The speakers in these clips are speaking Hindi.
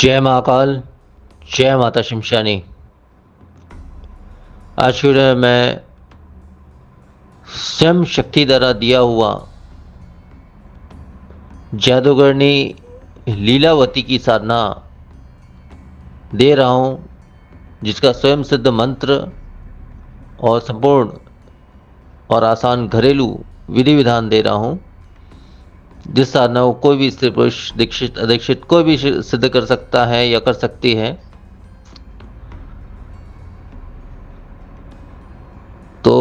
जय महाकाल, जय माता शमशानी। आज फिर मैं स्वयं शक्ति द्वारा दिया हुआ जादूगरनी लीलावती की साधना दे रहा हूँ, जिसका स्वयं सिद्ध मंत्र और संपूर्ण और आसान घरेलू विधि विधान दे रहा हूँ। जिस साधना को कोई भी स्त्री पुरुष दीक्षित अदीक्षित कोई भी सिद्ध कर सकता है या कर सकती है। तो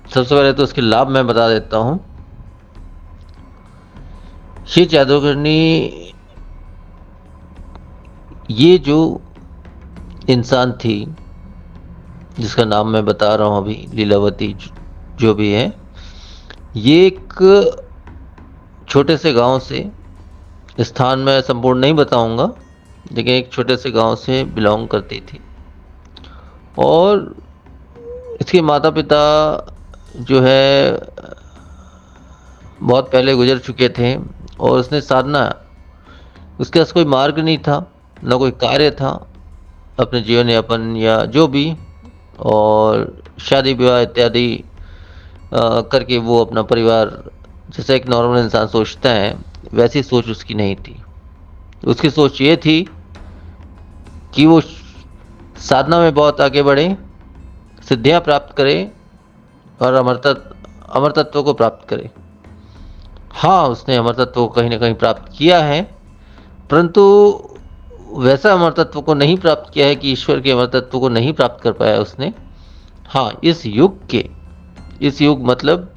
सबसे पहले तो इसके लाभ मैं बता देता हूँ। ये जादूगरनी, ये जो इंसान थी जिसका नाम मैं बता रहा हूँ अभी, लीलावती जो भी है, ये एक छोटे से गांव से, स्थान मैं संपूर्ण नहीं बताऊंगा, लेकिन एक छोटे से गांव से बिलोंग करती थी। और इसके माता पिता जो है बहुत पहले गुजर चुके थे और उसने साधना, उसके पास कोई मार्ग नहीं था, ना कोई कार्य था अपने जीवन यापन या जो भी, और शादी विवाह इत्यादि करके वो अपना परिवार, जैसा एक नॉर्मल इंसान सोचता है, वैसी सोच उसकी नहीं थी। उसकी सोच ये थी कि वो साधना में बहुत आगे बढ़े, सिद्धियां प्राप्त करे और अमर तत्व को प्राप्त करे। हाँ, उसने अमर तत्व को कहीं ना कहीं प्राप्त किया है, परंतु वैसा अमर तत्व को नहीं प्राप्त किया है कि ईश्वर के अमर तत्व को नहीं प्राप्त कर पाया उसने। हाँ, इस युग मतलब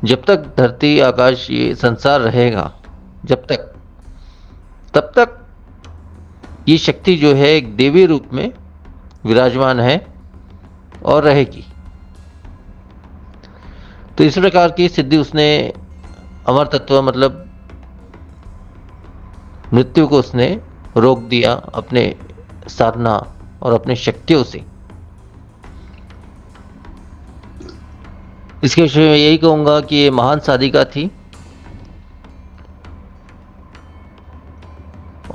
जब तक धरती आकाश ये संसार रहेगा, जब तक, तब तक ये शक्ति जो है एक देवी रूप में विराजमान है और रहेगी। तो इस प्रकार की सिद्धि उसने, अमर तत्व मतलब मृत्यु को उसने रोक दिया अपने साधना और अपने शक्तियों से। इसके विषय में यही कहूंगा कि ये महान साधिका थी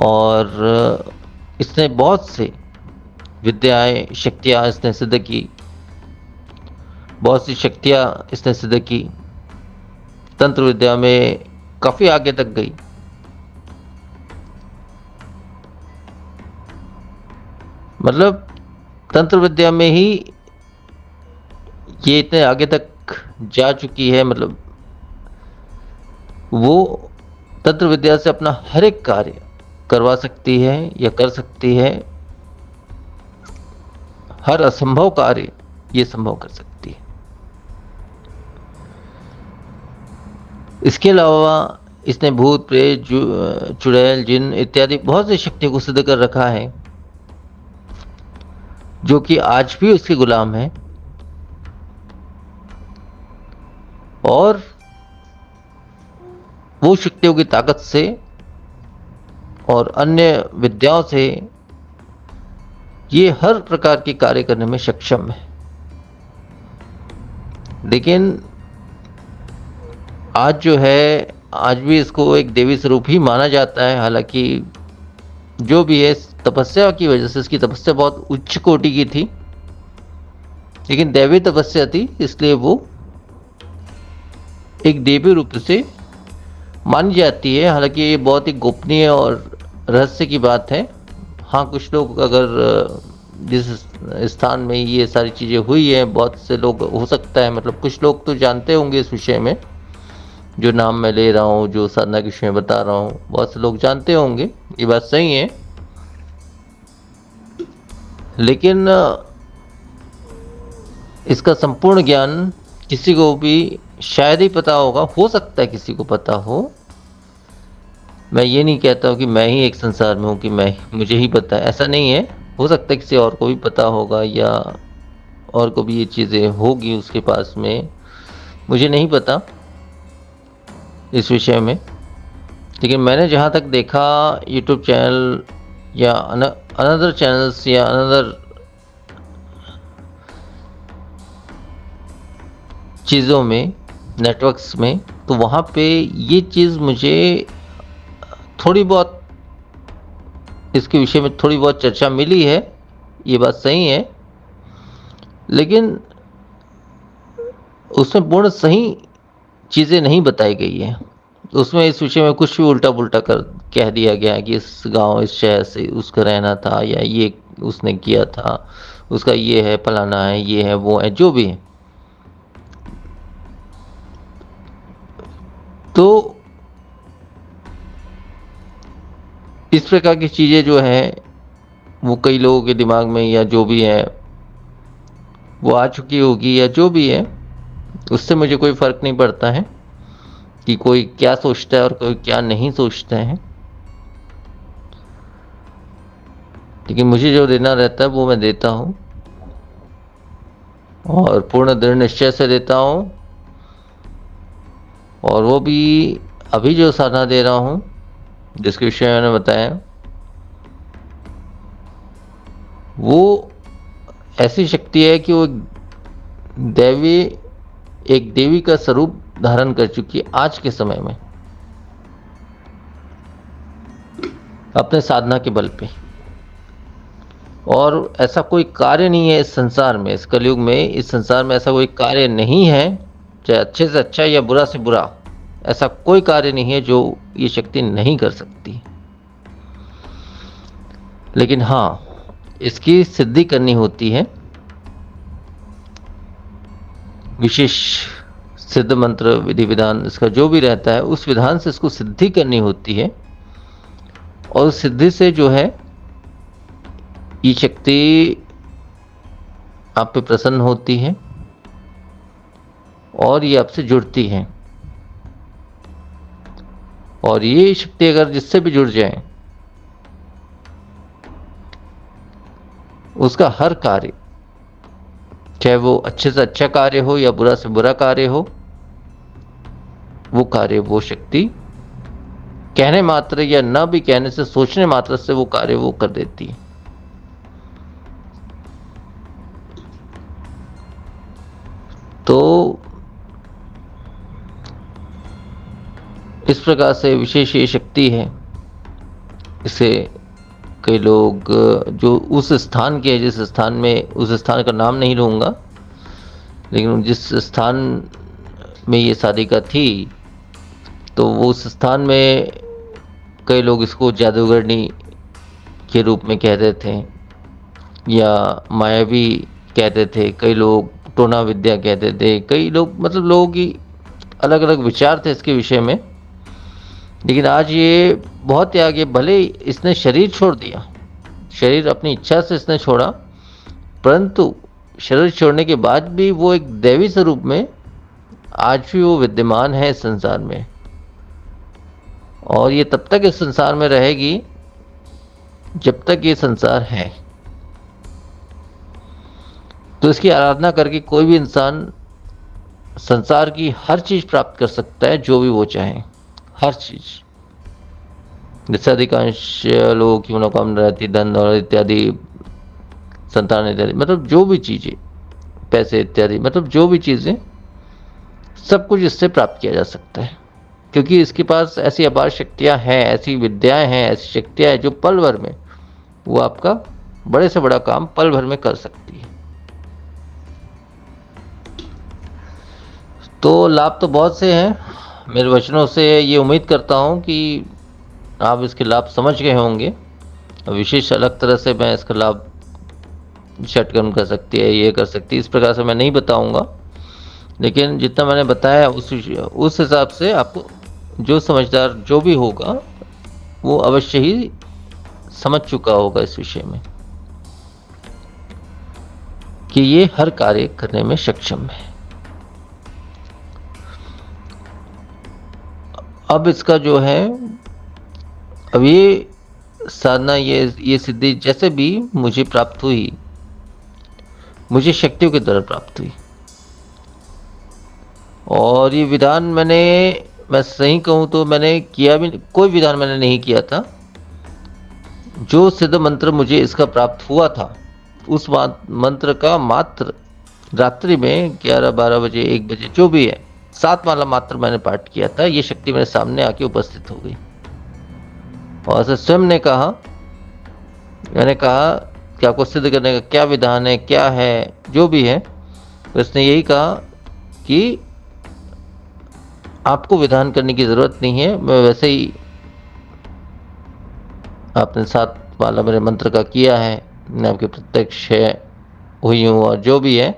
और इसने बहुत से विद्याएं, शक्तियां इसने सिद्ध की, बहुत सी शक्तियां इसने सिद्ध की, तंत्र विद्या में काफी आगे तक गई। मतलब तंत्र विद्या में ही ये इतने आगे तक जा चुकी है, मतलब वो तंत्र विद्या से अपना हर एक कार्य करवा सकती है या कर सकती है। हर असंभव कार्य ये संभव कर सकती है। इसके अलावा इसने भूत प्रेत चुड़ैल जिन इत्यादि बहुत सी शक्तियों को सिद्ध कर रखा है, जो कि आज भी उसके गुलाम है। और वो शक्तियों की ताकत से और अन्य विद्याओं से ये हर प्रकार के कार्य करने में सक्षम है। लेकिन आज जो है, आज भी इसको एक देवी स्वरूप ही माना जाता है। हालांकि जो भी है, तपस्या की वजह से, इसकी तपस्या बहुत उच्च कोटि की थी, लेकिन दैवी तपस्या थी, इसलिए वो एक देवी रूप से मानी जाती है। हालांकि ये बहुत ही गोपनीय और रहस्य की बात है। हाँ, कुछ लोग, अगर जिस स्थान में ये सारी चीज़ें हुई हैं, बहुत से लोग, हो सकता है, मतलब कुछ लोग तो जानते होंगे इस विषय में, जो नाम मैं ले रहा हूँ, जो साधना के विषय में बता रहा हूँ, बहुत से लोग जानते होंगे, ये बात सही है। लेकिन इसका संपूर्ण ज्ञान किसी को भी शायद ही पता होगा, हो सकता है किसी को पता हो। मैं ये नहीं कहता हूँ कि मैं ही एक संसार में हूँ कि मुझे ही पता है, ऐसा नहीं है। हो सकता है किसी और को भी पता होगा या और को भी ये चीज़ें होगी उसके पास में, मुझे नहीं पता इस विषय में। लेकिन मैंने जहाँ तक देखा, यूट्यूब चैनल या अनदर चैनल्स या अनदर चीज़ों में, नेटवर्क्स में, तो वहाँ पे ये चीज़ मुझे थोड़ी बहुत इसके विषय में थोड़ी बहुत चर्चा मिली है, ये बात सही है, लेकिन उसमें पूर्ण सही चीज़ें नहीं बताई गई है। उसमें इस विषय में कुछ भी उल्टा-पुल्टा कर कह दिया गया है कि इस गाँव, इस शहर से उसका रहना था या ये उसने किया था, उसका ये है, फलाना है, ये है, वो है, जो भी है। तो इस प्रकार की चीज़ें जो हैं, वो कई लोगों के दिमाग में या जो भी है, वो आ चुकी होगी या जो भी है, उससे मुझे कोई फ़र्क नहीं पड़ता है कि कोई क्या सोचता है और कोई क्या नहीं सोचता है। लेकिन मुझे जो देना रहता है वो मैं देता हूँ और पूर्ण दृढ़ निश्चय से देता हूँ, और वो भी अभी जो साधना दे रहा हूँ, जिसके विषय में मैंने बताया, वो ऐसी शक्ति है कि वो दैवी एक देवी का स्वरूप धारण कर चुकी है आज के समय में, अपने साधना के बल पे। और ऐसा कोई कार्य नहीं है इस संसार में, इस कलयुग में, इस संसार में ऐसा कोई कार्य नहीं है, चाहे अच्छे से अच्छा या बुरा से बुरा, ऐसा कोई कार्य नहीं है जो ये शक्ति नहीं कर सकती। लेकिन हाँ, इसकी सिद्धि करनी होती है, विशेष सिद्ध मंत्र विधि विधान इसका जो भी रहता है, उस विधान से इसको सिद्धि करनी होती है, और उस सिद्धि से जो है ये शक्ति आप पे प्रसन्न होती है और ये आपसे जुड़ती है। और ये शक्ति अगर जिससे भी जुड़ जाए, उसका हर कार्य, चाहे वो अच्छे से अच्छा कार्य हो या बुरा से बुरा कार्य हो, वो कार्य, वो शक्ति कहने मात्र या न भी कहने से, सोचने मात्र से वो कार्य वो कर देती है। तो इस प्रकार से विशेष ये शक्ति है। इसे कई लोग जो उस स्थान के, जिस स्थान में, उस स्थान का नाम नहीं लूँगा, लेकिन जिस स्थान में ये साधिका थी, तो वो उस स्थान में कई लोग इसको जादूगरनी के रूप में कहते थे या मायावी कहते थे, कई लोग टोना विद्या कहते थे, कई लोग, मतलब लोगों की अलग अलग विचार थे इसके विषय में। लेकिन आज ये बहुत ही आगे, भले इसने शरीर छोड़ दिया, शरीर अपनी इच्छा से इसने छोड़ा, परंतु शरीर छोड़ने के बाद भी वो एक दैवी स्वरूप में आज भी वो विद्यमान है इस संसार में, और ये तब तक इस संसार में रहेगी जब तक ये संसार है। तो इसकी आराधना करके कोई भी इंसान संसार की हर चीज़ प्राप्त कर सकता है, जो भी वो चाहे, हर चीज़। जैसे अधिकांश लोगों की मनोकामना रहती, धन और इत्यादि, संतान इत्यादि, मतलब जो भी चीज़ें, पैसे इत्यादि, मतलब जो भी चीज़ें, सब कुछ इससे प्राप्त किया जा सकता है, क्योंकि इसके पास ऐसी अपार शक्तियाँ हैं, ऐसी विद्याएं हैं, ऐसी शक्तियाँ हैं जो पल भर में वो आपका बड़े से बड़ा काम पल भर में कर सकती है। तो लाभ तो बहुत से हैं। मेरे वचनों से ये उम्मीद करता हूँ कि आप इसके लाभ समझ गए होंगे। विशेष अलग तरह से मैं इसका लाभ षटकर्म कर सकती है, ये कर सकती है, इस प्रकार से मैं नहीं बताऊंगा, लेकिन जितना मैंने बताया उस हिसाब से आपको, जो समझदार जो भी होगा वो अवश्य ही समझ चुका होगा इस विषय में कि ये हर कार्य करने में सक्षम है। अब इसका जो है, अब ये साधना, ये सिद्धि जैसे भी मुझे प्राप्त हुई, मुझे शक्तियों के द्वारा प्राप्त हुई, और ये विधान मैं सही कहूँ तो मैंने किया भी, कोई विधान मैंने नहीं किया था। जो सिद्ध मंत्र मुझे इसका प्राप्त हुआ था, उस मंत्र का मात्र रात्रि में 11-12 बजे, 1 बजे, जो भी है, 7 माला मात्र मैंने पाठ किया था। ये शक्ति मेरे सामने आके उपस्थित हो गई और ऐसे स्वयं ने कहा मैंने कहा कि आपको सिद्ध करने का क्या विधान है, क्या है, जो भी है। तो उसने यही कहा कि आपको विधान करने की ज़रूरत नहीं है, मैं वैसे ही आपने 7 वाला मेरे मंत्र का किया है, मैं आपके प्रत्यक्ष हुई हूँ और जो भी है,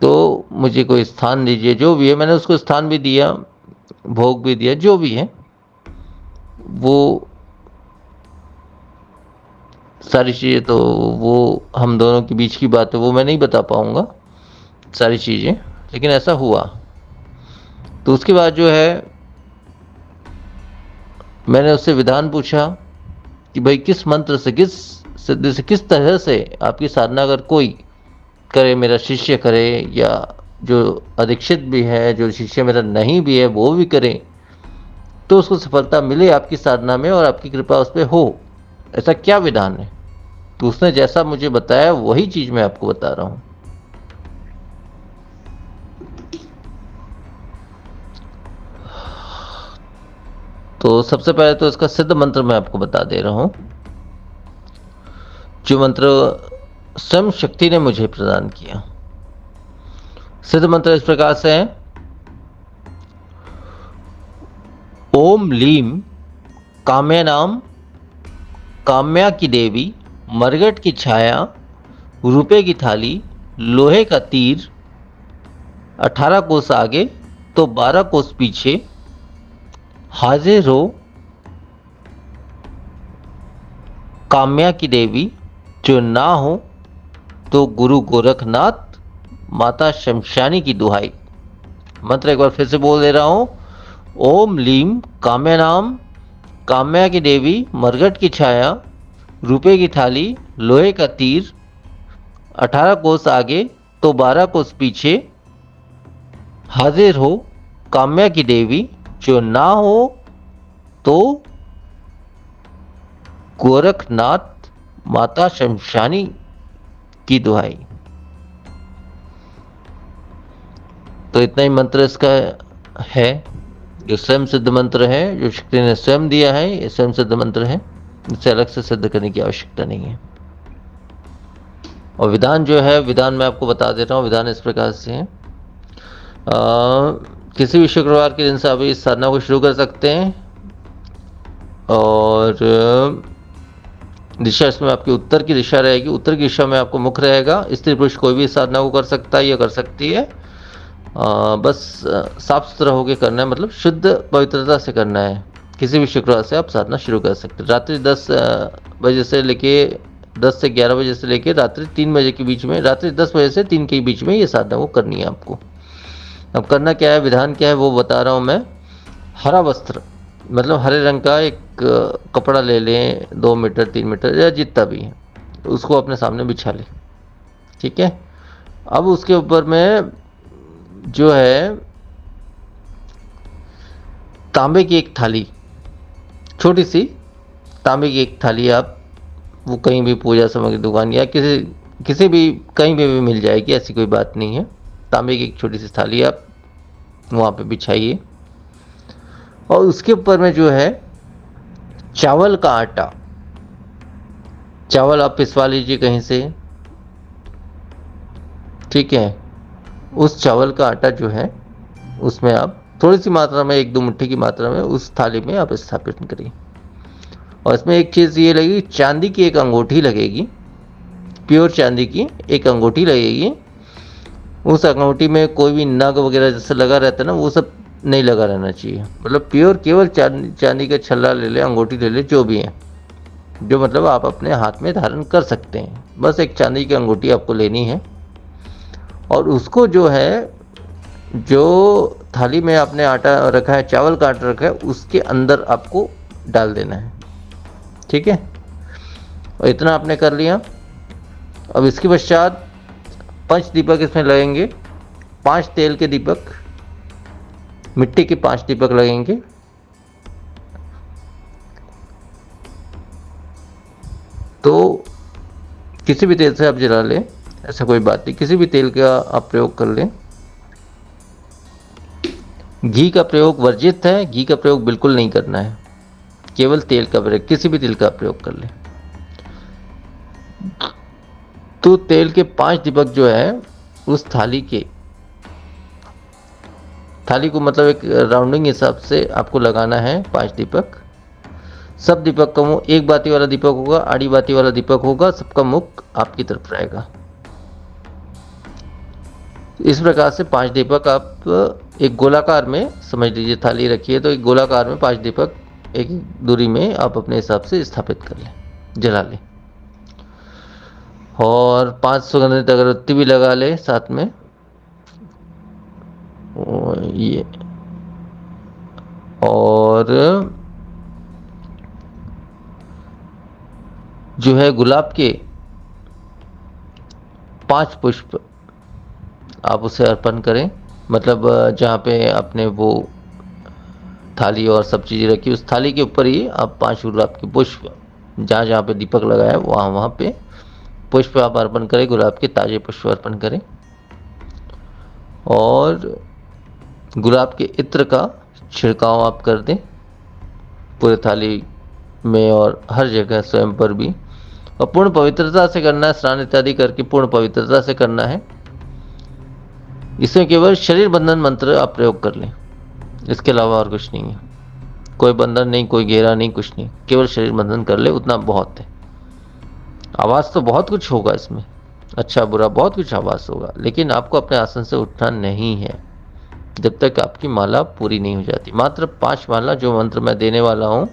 तो मुझे कोई स्थान दीजिए, जो भी है। मैंने उसको स्थान भी दिया, भोग भी दिया, जो भी है वो सारी चीज़ें, तो वो हम दोनों के बीच की बात है, वो मैं नहीं बता पाऊँगा सारी चीज़ें, लेकिन ऐसा हुआ। तो उसके बाद जो है मैंने उससे विधान पूछा कि भाई किस मंत्र से, किस सिद्धि से, किस तरह से आपकी साधना अगर कोई करे, मेरा शिष्य करे या जो अदीक्षित भी है, जो शिष्य मेरा नहीं भी है वो भी करे, तो उसको सफलता मिले आपकी साधना में और आपकी कृपा उस पर हो, ऐसा क्या विधान है। तो उसने जैसा मुझे बताया वही चीज़ मैं आपको बता रहा हूँ। तो सबसे पहले तो इसका सिद्ध मंत्र मैं आपको बता दे रहा हूँ, जो मंत्र स्वयं शक्ति ने मुझे प्रदान किया। सिद्ध मंत्र इस प्रकार से है, ओम लीम काम्यानाम, काम्या की देवी, मरगट की छाया, रुपए की थाली, लोहे का तीर, 18 कोस आगे तो 12 कोस पीछे, हाजिर हो काम्या की देवी, जो ना हो तो गुरु गोरखनाथ, माता शमशानी की दुहाई। मंत्र एक बार फिर से बोल दे रहा हूं, ओम लीम काम्यानाम, काम्या की देवी, मरगट की छाया, रुपए की थाली, लोहे का तीर, 18 कोस आगे तो 12 कोस पीछे, हाजिर हो काम्या की देवी, जो ना हो तो गोरखनाथ, माता शमशानी की दुहाई। तो इतना ही मंत्र इसका है, जो स्वयं सिद्ध मंत्र है, जो शक्ति ने स्वयं दिया है, ये स्वयं सिद्ध मंत्र है, इसे अलग से सिद्ध करने की आवश्यकता नहीं है। और विधान जो है, विधान मैं आपको बता दे रहा हूँ। विधान इस प्रकार से है, किसी भी शुक्रवार के दिन से आप इस साधना को शुरू कर सकते हैं। और दिशा इसमें आपकी उत्तर की दिशा रहेगी, उत्तर की दिशा में आपको मुख रहेगा। स्त्री पुरुष कोई भी इस साधना को कर सकता है या कर सकती है। बस साफ सुथरा होकर करना है, मतलब शुद्ध पवित्रता से करना है। किसी भी शुक्रवार से आप साधना शुरू कर सकते हैं। रात्रि 10 बजे से लेके 10 से 11 बजे से लेके रात्रि 3 बजे के बीच में, रात्रि 10 बजे से 3 के बीच में ये साधना को करनी है आपको। अब करना क्या है, विधान क्या है वो बता रहा हूँ मैं। हरा वस्त्र, मतलब हरे रंग का एक कपड़ा ले लें, 2 मीटर 3 मीटर या जितना भी है, उसको अपने सामने बिछा लें। ठीक है। अब उसके ऊपर में जो है तांबे की एक थाली, छोटी सी तांबे की एक थाली, आप वो कहीं भी पूजा सामग्री दुकान या किसी भी कहीं भी मिल जाएगी, ऐसी कोई बात नहीं है। तांबे की एक छोटी सी थाली आप वहाँ पे बिछाइए और उसके ऊपर में जो है चावल का आटा, चावल आप पिसवा लीजिए कहीं से। ठीक है। उस चावल का आटा जो है उसमें आप थोड़ी सी मात्रा में, 1-2 मुट्ठी की मात्रा में उस थाली में आप स्थापित करिए। और इसमें एक चीज़ ये लगेगी, चांदी की एक अंगूठी लगेगी, प्योर चांदी की एक अंगूठी लगेगी। उस अंगूठी में कोई भी नग वगैरह जैसे लगा रहता है ना, वो सब नहीं लगा रहना चाहिए। मतलब प्योर केवल चांदी का छल्ला ले ले, अंगूठी ले ले, जो भी है, जो मतलब आप अपने हाथ में धारण कर सकते हैं। बस एक चांदी की अंगूठी आपको लेनी है और उसको जो है, जो थाली में आपने आटा रखा है, चावल का आटा रखा है, उसके अंदर आपको डाल देना है। ठीक है। और इतना आपने कर लिया। अब इसके पश्चात 5 दीपक इसमें लगेंगे, 5 तेल के दीपक, मिट्टी के 5 दीपक लगेंगे। तो किसी भी तेल से आप जला लें, ऐसा कोई बात नहीं, किसी भी तेल का आप प्रयोग कर लें। घी का प्रयोग वर्जित है, घी का प्रयोग बिल्कुल नहीं करना है, केवल तेल का प्रयोग, किसी भी तेल का प्रयोग कर लें। तो तेल के 5 दीपक जो है उस थाली को मतलब एक राउंडिंग हिसाब से आपको लगाना है 5 दीपक। सब दीपक का मुंह, एक बाती वाला दीपक होगा, आड़ी बाती वाला दीपक होगा, सबका मुख आपकी तरफ रहेगा। इस प्रकार से 5 दीपक आप एक गोलाकार में, समझ लीजिए थाली रखी है तो एक गोलाकार में 5 दीपक एक दूरी में आप अपने हिसाब से स्थापित कर लें, जला लें। और 5 सुगंधित अगरबत्ती भी लगा ले साथ में। ये और जो है गुलाब के 5 पुष्प आप उसे अर्पण करें। मतलब जहाँ पे आपने वो थाली और सब चीज़ें रखी उस थाली के ऊपर ही आप 5 गुलाब के पुष्प, जहाँ जहाँ पे दीपक लगाया वहाँ वहाँ पे पुष्प आप अर्पण करें, गुलाब के ताज़े पुष्प अर्पण करें। और गुलाब के इत्र का छिड़काव आप कर दें पूरे थाली में और हर जगह, स्वयं पर भी। और पूर्ण पवित्रता से करना है, स्नान इत्यादि करके पूर्ण पवित्रता से करना है। इसमें केवल शरीर बंधन मंत्र आप प्रयोग कर लें, इसके अलावा और कुछ नहीं है। कोई बंधन नहीं, कोई घेरा नहीं, कुछ नहीं, केवल शरीर बंधन कर ले, उतना बहुत है। आवाज़ तो बहुत कुछ होगा इसमें, अच्छा बुरा बहुत कुछ आवाज़ होगा, लेकिन आपको अपने आसन से उठना नहीं है जब तक आपकी माला पूरी नहीं हो जाती। मात्र 5 माला जो मंत्र मैं देने वाला हूँ,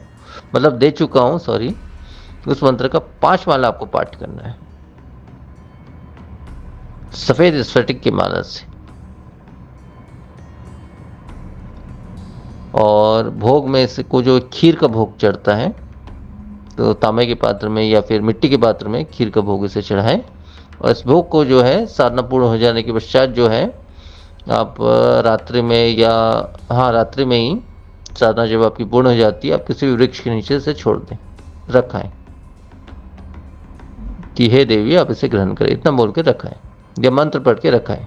मतलब दे चुका हूँ, सॉरी, उस मंत्र का 5 माला आपको पाठ करना है सफेद स्फटिक की माला से। और भोग में से को जो खीर का भोग चढ़ता है तो तांबे के पात्र में या फिर मिट्टी के पात्र में खीर का भोग इसे चढ़ाएं। और इस भोग को जो है साधना पूर्ण हो जाने के पश्चात जो है आप रात्रि में या रात्रि में ही साधना जब आपकी पूर्ण हो जाती है आप किसी भी वृक्ष के नीचे से छोड़ दें, रखाएं कि हे देवी आप इसे ग्रहण करें, इतना बोल के रखाएं या मंत्र पढ़ के रखाएं।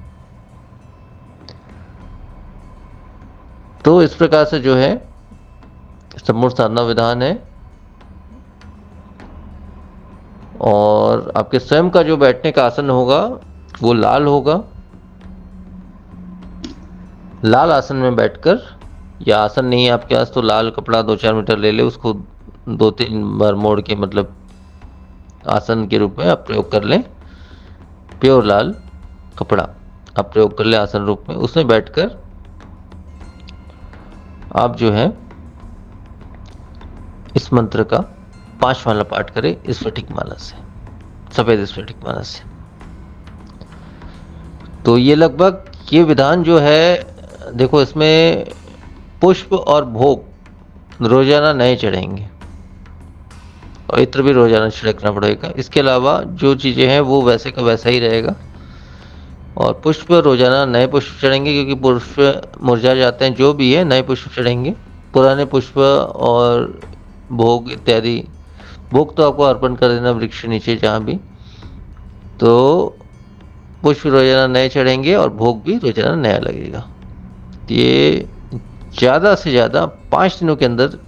तो इस प्रकार से जो है संपूर्ण साधना विधान है। और आपके स्वयं का जो बैठने का आसन होगा वो लाल होगा। लाल आसन में बैठकर, या आसन नहीं है आपके पास तो लाल कपड़ा 2-4 मीटर ले ले, उसको 2-3 बार मोड़ के मतलब आसन के रूप में आप प्रयोग कर लें। प्योर लाल कपड़ा आप प्रयोग कर लें आसन रूप में, उसमें बैठकर आप जो है इस मंत्र का 5 माला पाठ करें स्फटिक माला से, सफेद स्फटिक माला से। तो ये लगभग ये विधान जो है, देखो इसमें पुष्प और भोग रोजाना नए चढ़ेंगे और इत्र भी रोजाना छिड़कना पड़ेगा। इसके अलावा जो चीज़ें हैं वो वैसे का वैसा ही रहेगा। और पुष्प रोजाना नए पुष्प चढ़ेंगे क्योंकि पुष्प मुरझा जाते हैं, जो भी है नए पुष्प चढ़ेंगे। पुराने पुष्प और भोग इत्यादि, भोग तो आपको अर्पण कर देना वृक्ष नीचे जहाँ भी, तो पुष्प रोजाना नए चढ़ेंगे और भोग भी रोजाना नया लगेगा। ये ज़्यादा से ज़्यादा 5 दिनों के अंदर,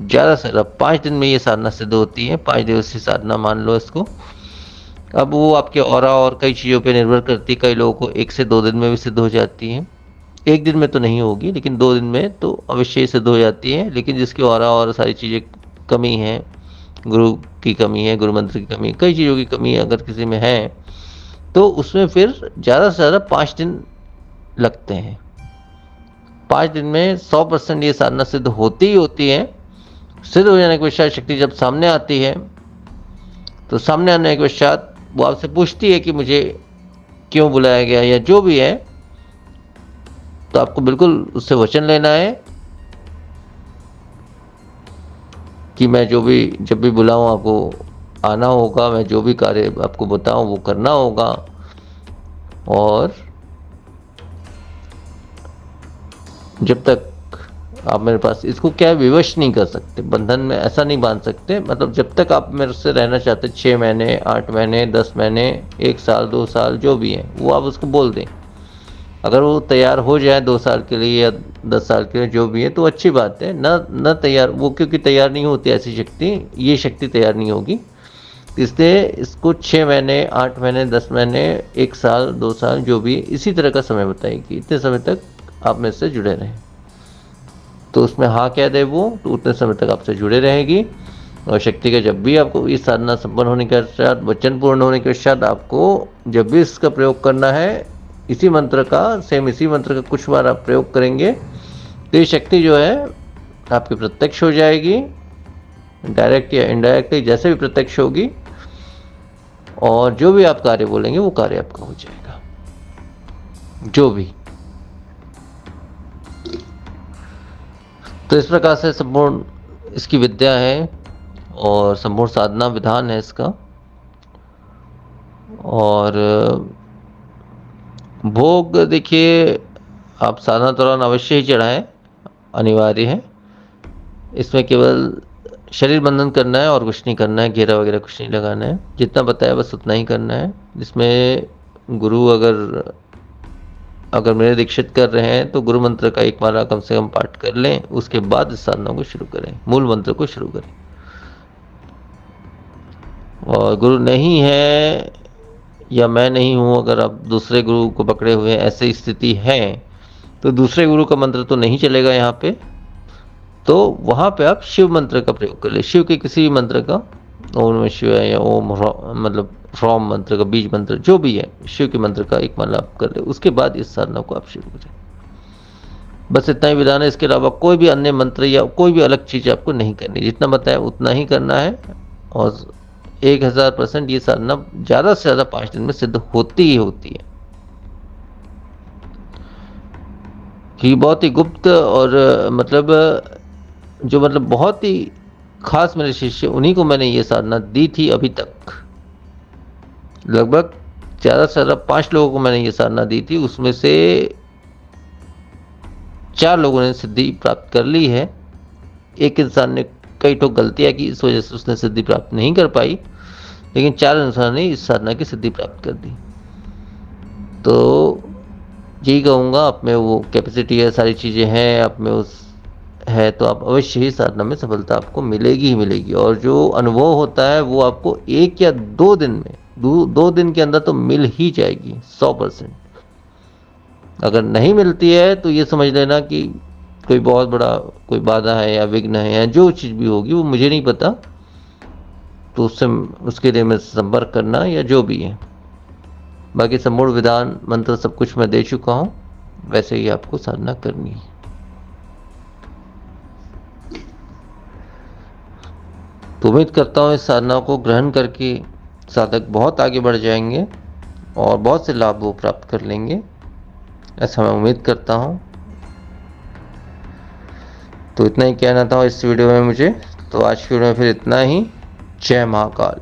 ज़्यादा से ज़्यादा 5 दिन में ये साधना सिद्ध होती है। 5 दिवसीय साधना मान लो इसको। अब वो आपके ऑरा और कई चीज़ों पे निर्भर करती है। कई लोगों को 1 से 2 दिन में भी सिद्ध हो जाती है। 1 दिन में तो नहीं होगी, लेकिन 2 दिन में तो अवश्य ही सिद्ध हो जाती है। लेकिन जिसकी ऑरा और सारी चीज़ें कमी है, गुरु की कमी है, गुरु मंत्र की कमी, कई चीज़ों की कमी अगर किसी में है तो उसमें फिर ज़्यादा से ज़्यादा 5 दिन लगते हैं। 5 दिन में 100% ये साधना सिद्ध होती ही होती है। सिद्ध हो जाने के पश्चात शक्ति जब सामने आती है तो सामने आने के पश्चात वो आपसे पूछती है कि मुझे क्यों बुलाया गया या जो भी है, तो आपको बिल्कुल उससे वचन लेना है कि मैं जब भी बुलाऊं आपको आना होगा, मैं जो भी कार्य आपको बताऊं वो करना होगा। और जब तक आप मेरे पास, इसको क्या विवश नहीं कर सकते, बंधन में ऐसा नहीं बांध सकते। मतलब जब तक आप मेरे से रहना चाहते, 6 महीने, 8 महीने, 10 महीने, 1 साल, 2 साल, जो भी है वो आप उसको बोल दें। अगर वो तैयार हो जाए 2 साल के लिए या 10 साल के लिए, जो भी है तो अच्छी बात है। न तैयार वो, क्योंकि तैयार नहीं होती ऐसी शक्ति, ये शक्ति तैयार नहीं होगी। इसलिए इसको 6 महीने, 8 महीने, 10 महीने, 1 साल, 2 साल जो भी इसी तरह का समय बताइए कि इतने समय तक आप मेरे से जुड़े रहें। तो उसमें हाँ कह दे वो, तो उतने समय तक आपसे जुड़े रहेगी। और शक्ति का जब भी आपको इस साधना संपन्न होने के पश्चात, वचन पूर्ण होने के पश्चात आपको जब भी इसका प्रयोग करना है, इसी मंत्र का, सेम इसी मंत्र का कुछ बार आप प्रयोग करेंगे तो ये शक्ति जो है आपकी प्रत्यक्ष हो जाएगी, डायरेक्ट या इनडायरेक्टली जैसे भी प्रत्यक्ष होगी, और जो भी आप कार्य बोलेंगे वो कार्य आपका हो जाएगा, जो भी। तो इस प्रकार से संपूर्ण इसकी विद्या है और संपूर्ण साधना विधान है इसका। और भोग देखिए, आप साधना दौरान अवश्य ही चढ़ाएं, अनिवार्य है। इसमें केवल शरीर बंधन करना है और कुछ नहीं करना है, घेरा वगैरह कुछ नहीं लगाना है, जितना बताया बस उतना ही करना है। जिसमें गुरु अगर मेरे दीक्षित कर रहे हैं तो गुरु मंत्र का एक माला कम से कम पाठ कर लें, उसके बाद इस साधना को शुरू करें, मूल मंत्र को शुरू करें। और गुरु नहीं है या मैं नहीं हूं, अगर आप दूसरे गुरु को पकड़े हुए हैं, ऐसी स्थिति है, तो दूसरे गुरु का मंत्र तो नहीं चलेगा यहाँ पे। तो वहाँ पे आप शिव मंत्र का प्रयोग कर ले, शिव के किसी भी मंत्र का, ओम नमः शिवाय या ओम मतलब फ्रॉम मंत्र का, बीज मंत्र जो भी है, शिव के मंत्र का एक माला आप कर ले, उसके बाद इस साधना को आप शुरू करें। बस इतना ही विधान है, इसके अलावा कोई भी अन्य मंत्र या कोई भी अलग चीज़ आपको नहीं करनी, जितना बताया उतना ही करना है। और 1000% ये साधना ज़्यादा से ज़्यादा 5 दिन में सिद्ध होती ही होती है, कि बहुत ही गुप्त और मतलब बहुत ही खास मेरे शिष्य, उन्हीं को मैंने ये साधना दी थी अभी तक। लगभग ज़्यादा से ज़्यादा 5 लोगों को मैंने ये साधना दी थी, उसमें से 4 लोगों ने सिद्धि प्राप्त कर ली है। एक इंसान ने कई ठोक गलतियाँ की, इस वजह से उसने सिद्धि प्राप्त नहीं कर पाई, लेकिन 4 इंसान ने इस साधना की सिद्धि प्राप्त कर दी। तो यही कहूँगा, आप में वो कैपेसिटी है, सारी चीज़ें हैं आप में, उस है तो आप अवश्य ही साधना में सफलता आपको मिलेगी ही मिलेगी। और जो अनुभव होता है वो आपको 1 या 2 दिन में, 2 दिन के अंदर तो मिल ही जाएगी 100%। अगर नहीं मिलती है तो ये समझ लेना कि कोई बहुत बड़ा कोई बाधा है या विघ्न है, या जो चीज़ भी होगी वो मुझे नहीं पता, तो उसके लिए मैं संपर्क करना या जो भी है। बाकी संपूर्ण विधान मंत्र सब कुछ मैं दे चुका हूँ, वैसे ही आपको साधना करनी है। तो उम्मीद करता हूँ इस साधना को ग्रहण करके साधक बहुत आगे बढ़ जाएंगे और बहुत से लाभ वो प्राप्त कर लेंगे, ऐसा मैं उम्मीद करता हूँ। तो इतना ही कहना था इस वीडियो में मुझे, तो आज की वीडियो में फिर इतना ही। जय महाकाल।